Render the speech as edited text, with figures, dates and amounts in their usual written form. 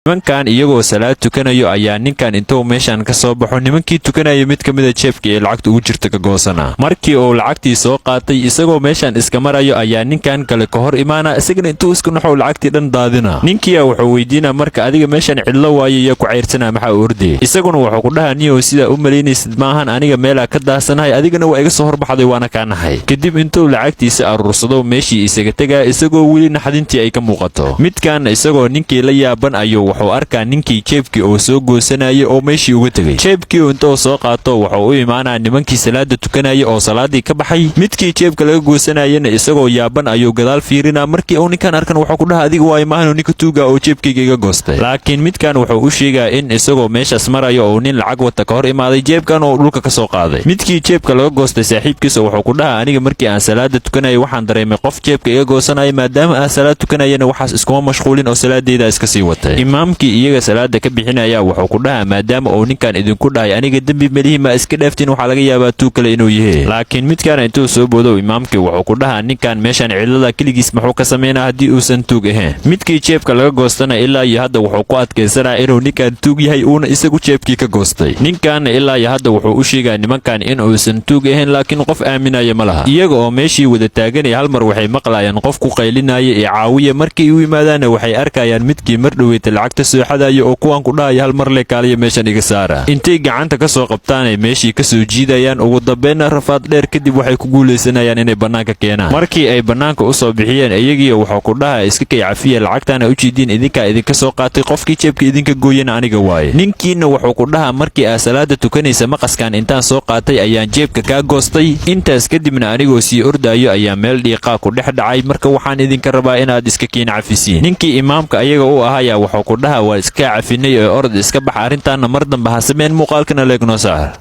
nimankan iyagoo salaad tukanayo ayaa ninkan intuu meeshan ka soo baxo nimankii tukanaya mid ka mid ah jeebka ee lacagta ugu jirta ka goosana. Markii uu lacagtii soo qaatay isagoo meeshan iska marayo ayaa ninkan kale ka hor imaana isagana intuu iska naxo lacagtii dhan daadina. Ninkii wuxuu weydiinaa marka adiga meeshan cidlo waaye iyo ku ceyrsanaa maxaa ordee. Isaguna wuxuu ku dhahaa niyow sida u maleynaysid maahan aniga meela ka daasanahay adigana waa iga soo horbaxday waana ka nahay. Kadib intuu lacagtiisa aruursado meeshii isaga tagaa isagoo wili naxdintii ay ka muuqato. Midkan isagoo ninkii la yaaban ayuu wuxuu arkaa ninkii jeebkii oo soo goosanayay oo meeshii uga tagay. Jeebkii intuu soo qaato wuxuu u imaanaa nimankii salaada tukanayay oo salaadii ka baxay. Midkii jeebka laga goosanayayna isagoo yaaban ayuu gadaal fiirinaa markii uu ninkan arkan wuxuu ku dhahaa adiga waa imaano ninka tuuga oo jeebkayga iga goostay. Laakiin midkan wuxuu u sheegaa in isagoo meeshaas marayo oo nin lacag wata ka hor imaaday jeebkan oo dhulka ka soo qaaday. Midkii jeebka laga goostay saaxiibkiisa wuxuu ku dhahaa aniga markii aan salaada tukanayay waxaan dareemay qof jeebka iga goosanaya maadaama aan salaad tukanayana waxaas iskuma mashquulin oo salaadeeda iska sii watay. Imaamkii iyaga salaada ka bixinaya wuxuu ku dhahaa maadaama uu ninkan idinku dhahay aniga dambi malihi ma iska dhaaftiin waxa laga yaabaa tuu kale inuu yahay. Laakiin midkan intuu soo boodo imaamkii wuxuu ku dhahaa ninkan meeshan cidlada kaligiis maxuu ka sameynaa haddii uusan tuug ahayn. Midkii jeebka laga goostana ilaa iyo hadda wuxuu ku adkaysanaa inuu ninkan tuug yahay uuna isagu jeebkii ka goostay. Ninkan ilaa iyo hadda wuxuu u sheegaa nimankan in uusan tuug ahayn laakiin qof aaminaya ma laha. Iyaga oo meeshii wada taaganay hal mar waxay maqlayaan qof ku qaylinaya ee caawiya markii uu yimaadana waxay arkayaan midkii mar dhaweeyay lacagta soo xadaya oo kuwan ku dhahay hal mar le kaaliya meeshan iga saara. Intay gacanta ka soo qabtaan ay meeshii ka soo jiidayaan ugu dambeyn rafaad dheer kadib waxay ku guuleysanayaan inay banaanka keenaan. Markii ay banaanka u soo bixiyeen iyagii wuxuu ku dhahay iska kay cafiya lacagtana u jiidin idinka soo qaatay qofkii jeebka idinka gooyana aniga waaye. Ninkiina wuxuu ku dhahaa markii aad salaada tukanaysa maqaskan intaan soo qaatay ayaan jeebka ka goostay. Intaas kadibna anigoo sii ordayo ayaa meel dhiiqa ku dhex dhacay marka waxaan idinka rabaa inaad iska keen cafisiin. Ninkii imaamka ayaga u ahaa wuxuu ku dhahaa waa iska cafinay oo orod iska bax arrintaana mar dambe ha sameen muuqaalkana leegno saar.